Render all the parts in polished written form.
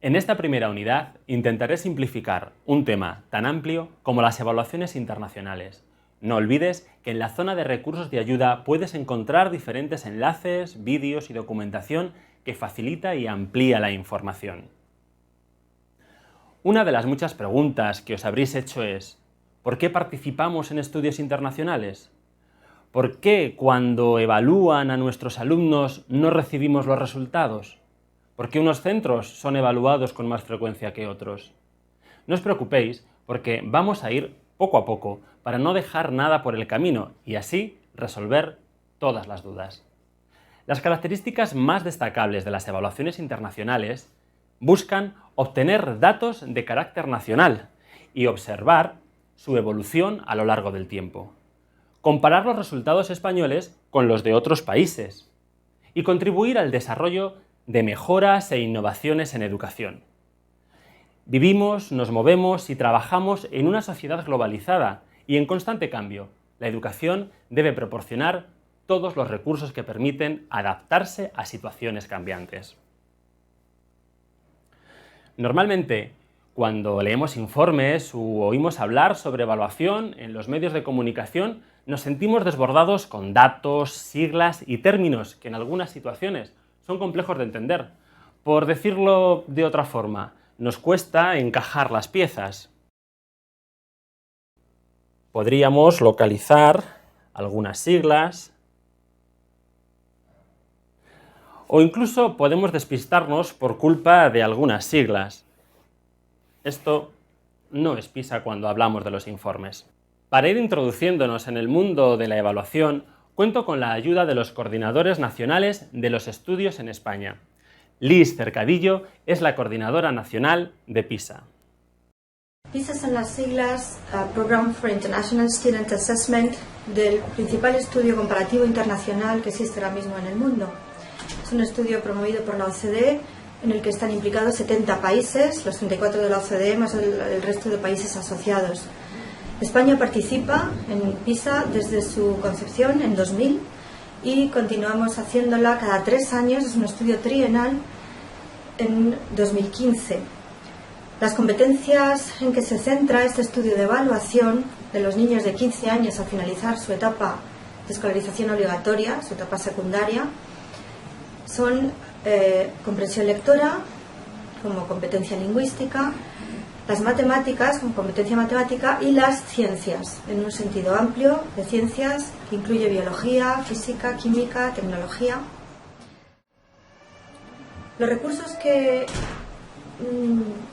En esta primera unidad intentaré simplificar un tema tan amplio como las evaluaciones internacionales. No olvides que en la zona de recursos de ayuda puedes encontrar diferentes enlaces, vídeos y documentación que facilita y amplía la información. Una de las muchas preguntas que os habréis hecho es: ¿por qué participamos en estudios internacionales? ¿Por qué cuando evalúan a nuestros alumnos no recibimos los resultados? ¿Por qué unos centros son evaluados con más frecuencia que otros? No os preocupéis, porque vamos a ir poco a poco para no dejar nada por el camino y así resolver todas las dudas. Las características más destacables de las evaluaciones internacionales buscan obtener datos de carácter nacional y observar su evolución a lo largo del tiempo, comparar los resultados españoles con los de otros países y contribuir al desarrollo de mejoras e innovaciones en educación. Vivimos, nos movemos y trabajamos en una sociedad globalizada y en constante cambio. La educación debe proporcionar todos los recursos que permiten adaptarse a situaciones cambiantes. Normalmente, cuando leemos informes u oímos hablar sobre evaluación en los medios de comunicación, nos sentimos desbordados con datos, siglas y términos que en algunas situaciones son complejos de entender. Por decirlo de otra forma, nos cuesta encajar las piezas. Podríamos localizar algunas siglas o incluso podemos despistarnos por culpa de algunas siglas. Esto no es PISA cuando hablamos de los informes. Para ir introduciéndonos en el mundo de la evaluación, cuento con la ayuda de los coordinadores nacionales de los estudios en España. Liz Cercadillo es la coordinadora nacional de PISA. PISA son las siglas Program for International Student Assessment del principal estudio comparativo internacional que existe ahora mismo en el mundo. Es un estudio promovido por la OCDE en el que están implicados 70 países, los 34 de la OCDE más el resto de países asociados. España participa en PISA desde su concepción en 2000 y continuamos haciéndola cada 3 años, es un estudio trienal en 2015. Las competencias en que se centra este estudio de evaluación de los niños de 15 años al finalizar su etapa de escolarización obligatoria, su etapa secundaria, son comprensión lectora como competencia lingüística, las matemáticas como competencia matemática y las ciencias, en un sentido amplio de ciencias que incluye biología, física, química, tecnología. Los recursos que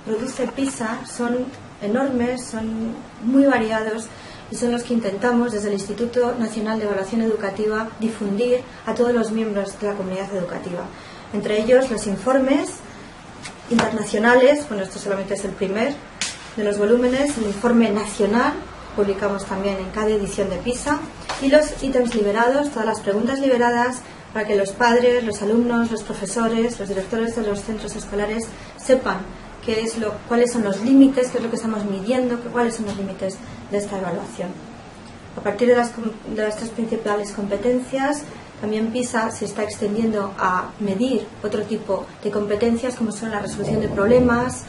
produce PISA son enormes, son muy variados y son los que intentamos desde el Instituto Nacional de Evaluación Educativa difundir a todos los miembros de la comunidad educativa. Entre ellos los informes internacionales, bueno, esto solamente es el primer de los volúmenes, el informe nacional, publicamos también en cada edición de PISA, y los ítems liberados, todas las preguntas liberadas, para que los padres, los alumnos, los profesores, los directores de los centros escolares sepan cuáles son los límites, qué es lo que estamos midiendo, cuáles son los límites de esta evaluación. A partir de las 3 principales competencias, también PISA se está extendiendo a medir otro tipo de competencias como son la resolución de problemas,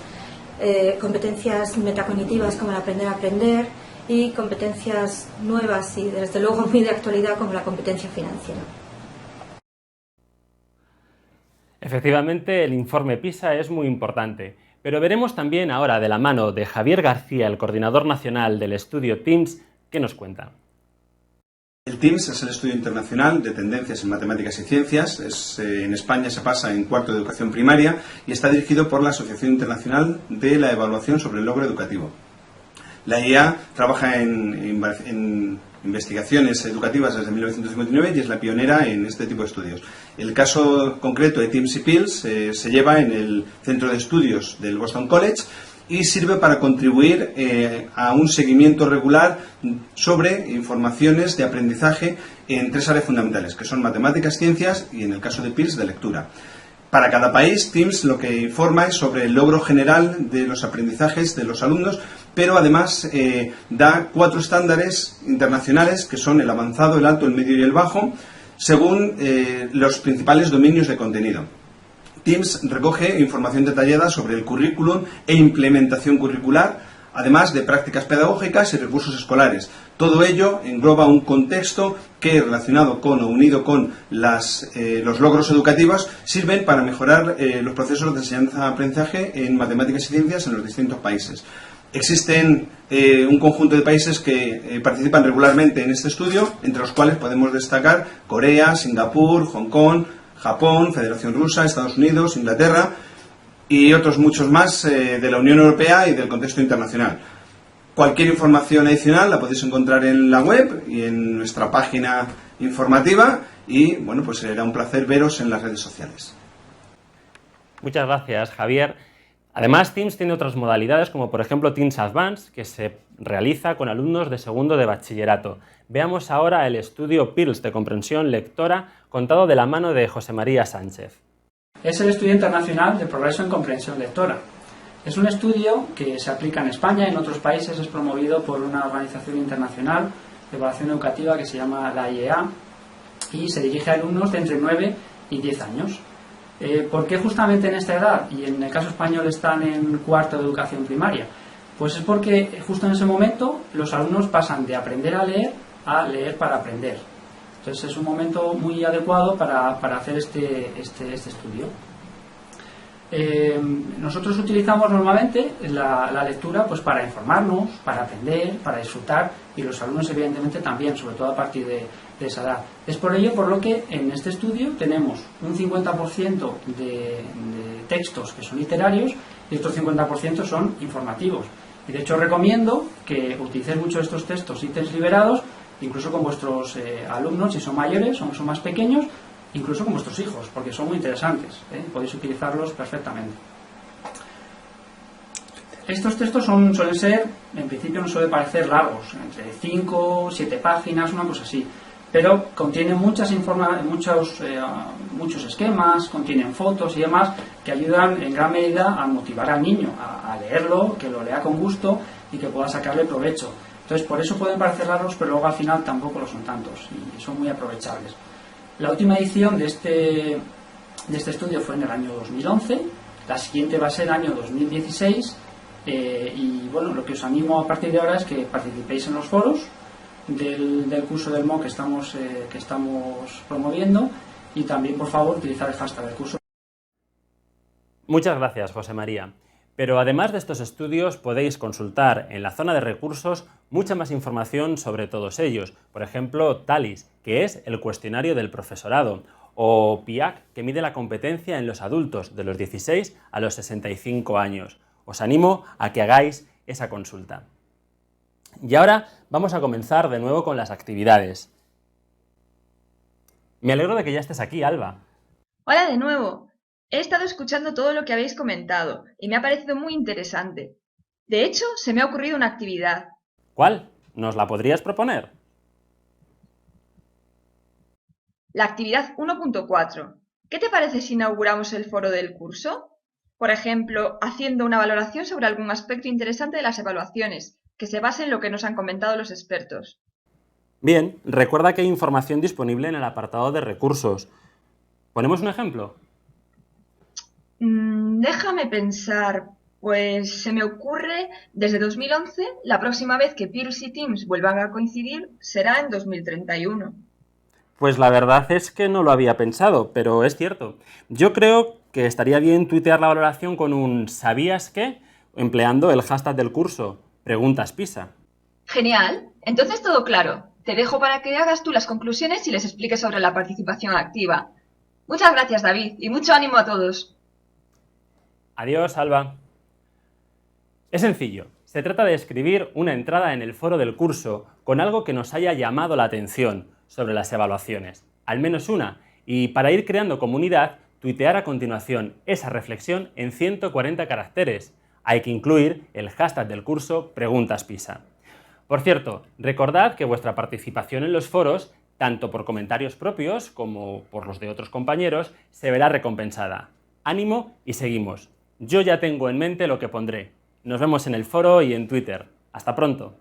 competencias metacognitivas como el aprender a aprender y competencias nuevas y desde luego muy de actualidad como la competencia financiera. Efectivamente, el informe PISA es muy importante, pero veremos también ahora de la mano de Javier García, el coordinador nacional del estudio TIMSS, ¿qué nos cuenta? El TIMSS es el estudio internacional de tendencias en matemáticas y ciencias. En España se pasa en cuarto de educación primaria y está dirigido por la Asociación Internacional de la Evaluación sobre el Logro Educativo. La IA trabaja en investigaciones educativas desde 1959 y es la pionera en este tipo de estudios. El caso concreto de TIMSS y PILS se lleva en el Centro de Estudios del Boston College y sirve para contribuir a un seguimiento regular sobre informaciones de aprendizaje en 3 áreas fundamentales, que son matemáticas, ciencias y, en el caso de PILS, de lectura. Para cada país, TIMSS lo que informa es sobre el logro general de los aprendizajes de los alumnos, pero además da 4 estándares internacionales que son el avanzado, el alto, el medio y el bajo, según los principales dominios de contenido. Teams recoge información detallada sobre el currículum e implementación curricular, además de prácticas pedagógicas y recursos escolares. Todo ello engloba un contexto que, relacionado con o unido con los logros educativos, sirven para mejorar los procesos de enseñanza-aprendizaje en matemáticas y ciencias en los distintos países. Existen un conjunto de países que participan regularmente en este estudio, entre los cuales podemos destacar Corea, Singapur, Hong Kong, Japón, Federación Rusa, Estados Unidos, Inglaterra y otros muchos más de la Unión Europea y del contexto internacional. Cualquier información adicional la podéis encontrar en la web y en nuestra página informativa y, bueno, pues será un placer veros en las redes sociales. Muchas gracias, Javier. Además, Teams tiene otras modalidades, como por ejemplo Teams Advanced, que se realiza con alumnos de segundo de bachillerato. Veamos ahora el estudio PIRLS de comprensión lectora, contado de la mano de José María Sánchez. Es el Estudio Internacional de Progreso en Comprensión Lectora. Es un estudio que se aplica en España y en otros países. Es promovido por una organización internacional de evaluación educativa que se llama la IEA y se dirige a alumnos de entre 9 y 10 años. ¿Por qué justamente en esta edad? Y en el caso español están en cuarto de educación primaria. Pues es porque justo en ese momento los alumnos pasan de aprender a leer para aprender. Entonces es un momento muy adecuado para hacer este estudio. Nosotros utilizamos normalmente la lectura pues para informarnos, para aprender, para disfrutar, y los alumnos evidentemente también, sobre todo a partir de esa edad. Es por ello por lo que en este estudio tenemos un 50% de textos que son literarios y otro 50% son informativos. Y de hecho recomiendo que utilicéis mucho estos textos ítems liberados, incluso con vuestros alumnos, si son mayores o son más pequeños, incluso con vuestros hijos, porque son muy interesantes, podéis utilizarlos perfectamente. Estos textos suelen ser, en principio no suele parecer largos, entre 5 o 7 páginas, una cosa así, pero contienen muchos esquemas, contienen fotos y demás que ayudan en gran medida a motivar al niño a leerlo, que lo lea con gusto y que pueda sacarle provecho. Entonces, por eso pueden parecer largos, pero luego al final tampoco lo son tantos y son muy aprovechables. La última edición de este estudio fue en el año 2011, la siguiente va a ser el año 2016, y bueno, lo que os animo a partir de ahora es que participéis en los foros del curso del MOOC que estamos promoviendo, y también, por favor, utilizar el hashtag del curso. Muchas gracias, José María. Pero además de estos estudios podéis consultar en la zona de recursos mucha más información sobre todos ellos. Por ejemplo, TALIS, que es el cuestionario del profesorado, o PIAC, que mide la competencia en los adultos de los 16 a los 65 años. Os animo a que hagáis esa consulta. Y ahora vamos a comenzar de nuevo con las actividades. Me alegro de que ya estés aquí, Alba. Hola de nuevo. He estado escuchando todo lo que habéis comentado y me ha parecido muy interesante. De hecho, se me ha ocurrido una actividad. ¿Cuál? ¿Nos la podrías proponer? La actividad 1.4. ¿Qué te parece si inauguramos el foro del curso? Por ejemplo, haciendo una valoración sobre algún aspecto interesante de las evaluaciones, que se base en lo que nos han comentado los expertos. Bien, recuerda que hay información disponible en el apartado de recursos. ¿Ponemos un ejemplo? Déjame pensar. Pues se me ocurre, desde 2011, la próxima vez que PIRLS y Teams vuelvan a coincidir será en 2031. Pues la verdad es que no lo había pensado, pero es cierto. Yo creo que estaría bien tuitear la valoración con un ¿sabías qué? Empleando el hashtag del curso, Preguntas PISA. Genial. Entonces todo claro. Te dejo para que hagas tú las conclusiones y les expliques sobre la participación activa. Muchas gracias, David, y mucho ánimo a todos. Adiós, Alba. Es sencillo. Se trata de escribir una entrada en el foro del curso con algo que nos haya llamado la atención sobre las evaluaciones. Al menos una. Y para ir creando comunidad, tuitear a continuación esa reflexión en 140 caracteres. Hay que incluir el hashtag del curso Preguntas PISA. Por cierto, recordad que vuestra participación en los foros, tanto por comentarios propios como por los de otros compañeros, se verá recompensada. Ánimo y seguimos. Yo ya tengo en mente lo que pondré. Nos vemos en el foro y en Twitter. ¡Hasta pronto!